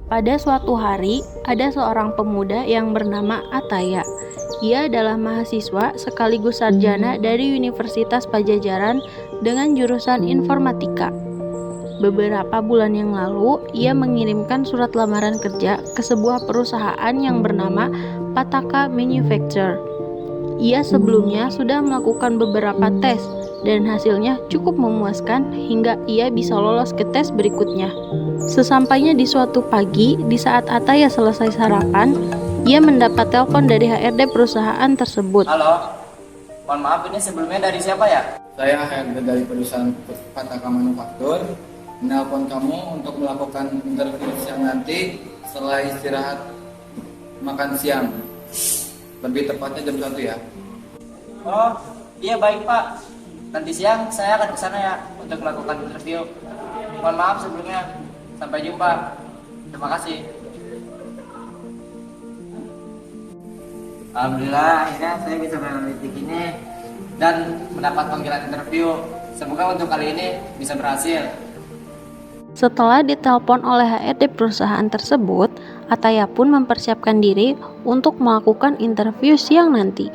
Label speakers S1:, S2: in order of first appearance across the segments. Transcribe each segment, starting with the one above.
S1: Pada suatu hari, ada seorang pemuda yang bernama Ataya. Ia adalah mahasiswa sekaligus sarjana dari Universitas Pajajaran dengan jurusan informatika. Beberapa bulan yang lalu, ia mengirimkan surat lamaran kerja ke sebuah perusahaan yang bernama Pataka Manufacture. Ia sebelumnya sudah melakukan beberapa tes dan hasilnya cukup memuaskan hingga ia bisa lolos ke tes berikutnya. Sesampainya di suatu pagi, di saat Ataya selesai sarapan, ia mendapat telepon dari HRD perusahaan tersebut.
S2: Halo, mohon maaf ini sebelumnya dari siapa ya?
S3: Saya HRD dari perusahaan Pataka Manufaktur menelpon kamu untuk melakukan interview siang nanti setelah istirahat makan siang. Lebih tepatnya jam 1 ya.
S2: Oh, iya baik Pak. Nanti siang saya akan ke sana ya untuk melakukan interview. Mohon maaf sebelumnya. Sampai jumpa. Terima kasih. Alhamdulillah akhirnya saya bisa meneliti ini dan mendapat panggilan interview. Semoga untuk kali ini bisa berhasil.
S1: Setelah ditelepon oleh HRD perusahaan tersebut, Ataya pun mempersiapkan diri untuk melakukan interview siang nanti.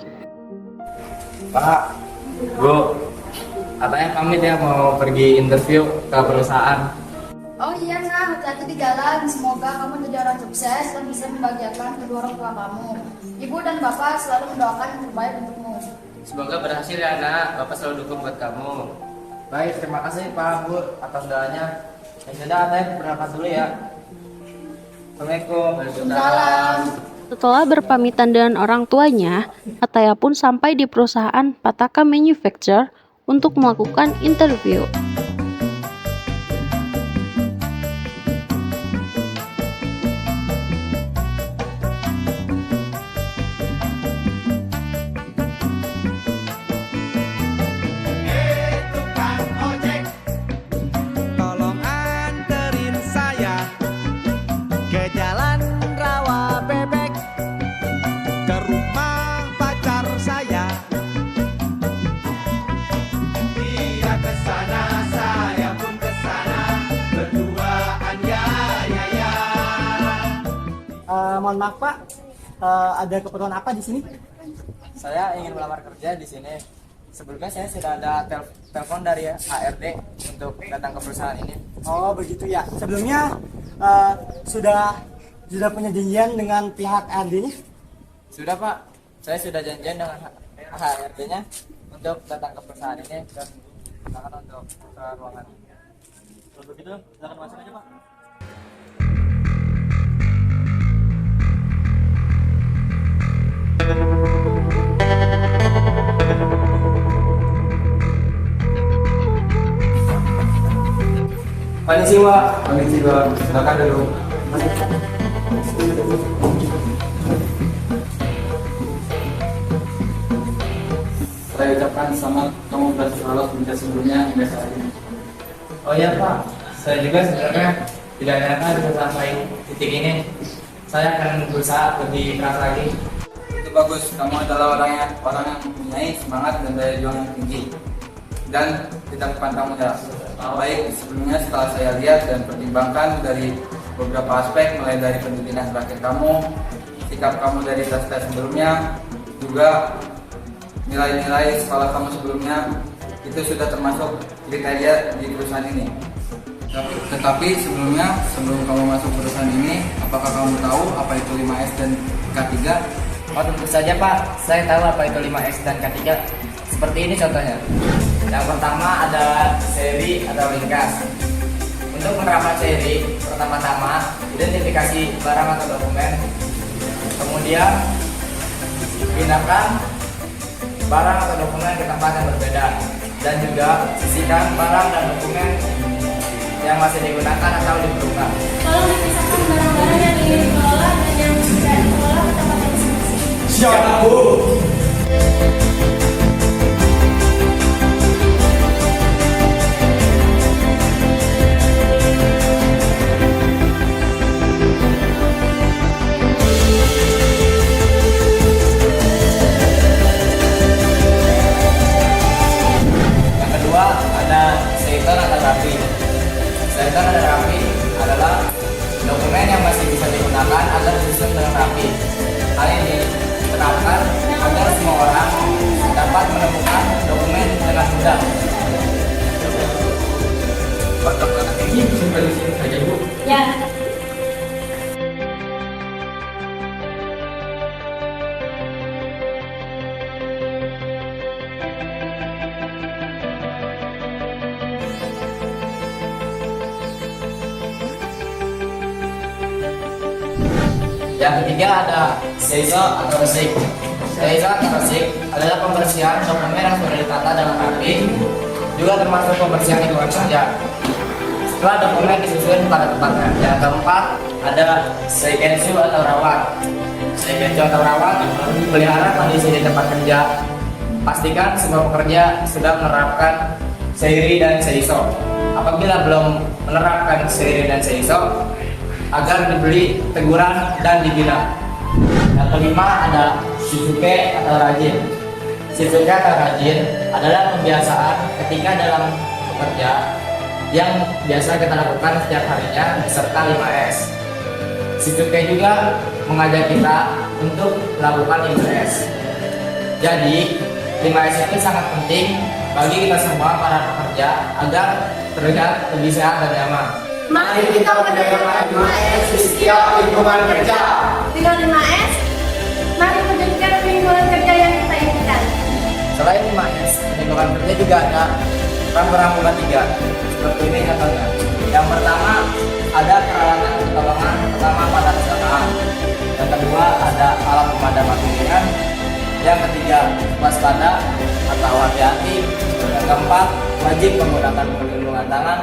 S2: Pak, Bu, katanya pamit ya mau pergi interview ke perusahaan.
S4: Oh iya nah, hati-hati di jalan. Semoga kamu jadi orang sukses dan bisa membahagiakan kedua orang tua kamu. Ibu dan bapak selalu mendoakan yang terbaik untukmu.
S2: Semoga berhasil ya nak, Bapak selalu dukung buat kamu. Baik, terima kasih Pak Bu atas doanya. Ya sudah, saya berangkat dulu ya. Assalamualaikum.
S4: Salam.
S1: Setelah berpamitan dengan orang tuanya, Ataya pun sampai di perusahaan Pataka Manufacture untuk melakukan interview.
S5: Tolong anterin saya ke jalan rawa bebek, ke rumah pacar saya. Dia ke sana, saya pun ke sana, berduaan ya ya ya.
S6: Mohon maaf Pak, ada keperluan apa di sini?
S2: Saya ingin melamar kerja di sini. Sebelumnya saya sudah ada telepon dari HRD untuk datang ke perusahaan ini.
S6: Oh begitu ya. Sebelumnya sudah punya janjian dengan pihak RD-nya?
S2: Sudah Pak, saya sudah janjian dengan HRD-nya untuk datang ke perusahaan ini dan silakan untuk ke ruangan.
S6: Kalau begitu, silakan masuk aja Pak.
S3: Konnichiwa, silakan dulu. Saya ucapkan selamat kamu berhasil lolos berita sebelumnya hingga saat ini.
S2: Oh iya Pak, saya juga sebenarnya tidak nyangka bisa sampai titik ini. Saya akan berusaha lebih keras lagi.
S3: Itu bagus, kamu adalah orang yang mempunyai semangat dan daya juang yang tinggi. Dan kita pantang menyerah. Baik, sebelumnya setelah saya lihat dan pertimbangkan dari beberapa aspek, mulai dari pendidikan terakhir kamu, sikap kamu dari tes-tes sebelumnya, juga nilai-nilai sekolah kamu sebelumnya, itu sudah termasuk kriteria di perusahaan ini. Tetapi sebelum kamu masuk perusahaan ini, apakah kamu tahu apa itu 5S dan K3?
S2: Oh tentu saja Pak, saya tahu apa itu 5S dan K3. Seperti ini contohnya. Yang pertama ada seri atau ringkas. Untuk menerapkan seri, pertama-tama identifikasi barang atau dokumen. Kemudian pindahkan barang atau dokumen ke tempat yang berbeda. Dan juga sisihkan barang dan dokumen yang masih digunakan atau diperlukan.
S4: Tolong dipisahkan barang-barang yang ingin dikelola dan yang tidak dikelola ke tempat yang masing-masing.
S3: Siap, Bu.
S2: Yang kedua ada Seiton atau Rapi. Seiton atau Rapi adalah dokumen yang masih Yang ketiga ada seiso atau resik. Seiso atau resik adalah pembersihan dokumen yang sudah ditata dengan rapi, juga termasuk pembersihan lingkungan kerja. Setelah dokumen disusun pada tempatnya. Yang keempat ada seikensu atau rawat. Seikensu atau rawat pelihara kondisi di tempat kerja. Pastikan semua pekerja sudah menerapkan seiri dan seiso. Apabila belum menerapkan seiri dan seiso, agar diberi teguran dan dibina. Yang kelima ada shizuke atau rajin. Shizuke atau rajin adalah pembiasaan ketika dalam bekerja yang biasa kita lakukan setiap harinya beserta 5S. Shizuke juga mengajak kita untuk melakukan 5S. Jadi 5S itu sangat penting bagi kita semua para pekerja agar terlihat lebih sehat dan nyaman.
S4: Mari kita menjaga 5S di setiap lingkungan kerja. Dengan 5S, mari menjadikan lingkungan kerja yang kita inginkan.
S2: Selain 5S, lingkungan kerja juga ada rambu-rambu 3 seperti ini contohnya. Yang pertama ada peralatan pertolongan pertama pada kecelakaan. Yang kedua ada alat pemadam kebakaran. Yang ketiga waspada atau hati-hati. Yang keempat wajib menggunakan perlindungan tangan.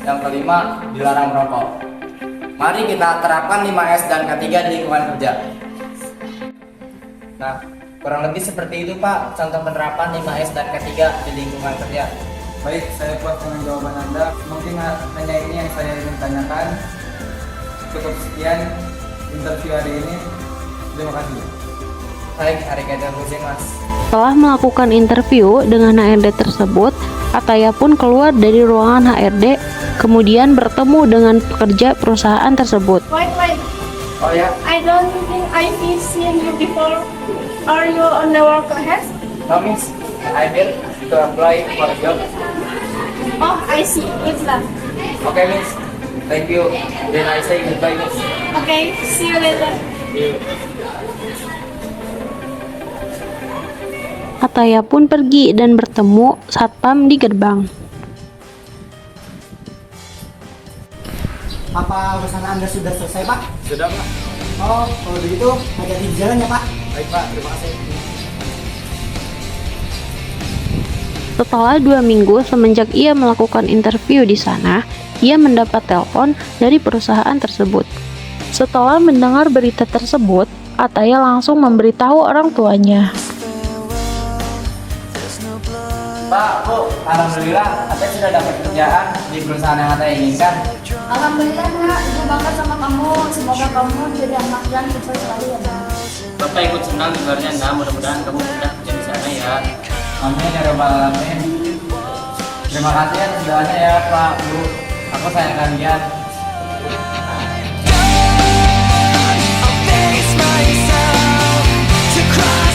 S2: Yang kelima dilarang merokok. Mari kita terapkan 5S dan K3 di lingkungan kerja. Nah, kurang lebih seperti itu Pak contoh penerapan 5S dan K3 di lingkungan kerja.
S3: Baik, saya puas dengan jawaban Anda. Mungkin hanya ini yang saya ingin tanyakan. Cukup sekian interview hari ini. Terima kasih.
S2: Baik, hari kita pusing Mas.
S1: Setelah melakukan interview dengan HRD tersebut, Ataya pun keluar dari ruangan HRD, kemudian bertemu dengan pekerja perusahaan tersebut.
S4: Wait.
S2: Oh ya,
S4: I don't think I've seen you before. Are you on the work ahead?
S2: no Miss, I will to apply for a job.
S4: Oh, I see. Good luck.
S2: Okay Miss, thank you. Then I say goodbye Miss.
S4: Okay, see you later.
S2: See you.
S1: Ataya pun pergi dan bertemu satpam di gerbang.
S6: Apa urusan Anda sudah selesai, Pak?
S2: Sudah Pak.
S6: Oh, kalau begitu hati-hati di jalan ya, Pak.
S2: Baik Pak, terima kasih.
S1: Setelah 2 minggu semenjak ia melakukan interview di sana, ia mendapat telepon dari perusahaan tersebut. Setelah mendengar berita tersebut, Ataya langsung memberitahu orang tuanya.
S2: Pak, Bu, alhamdulillah Ataya sudah dapat kerjaan di perusahaan yang Ataya inginkan.
S4: Alhamdulillah Nak, ibu bangga sama kamu. Semoga kamu jadi anak yang sukses sekali ya Nak.
S7: Bapak ikut senang dengarnya, nah mudah-mudahan kamu sudah kerja di sana ya.
S2: Amin ya rabbal alamin. Terima kasih atas doanya ya Pak, Bu. Aku sayang kalian.
S5: I'll face myself to cry.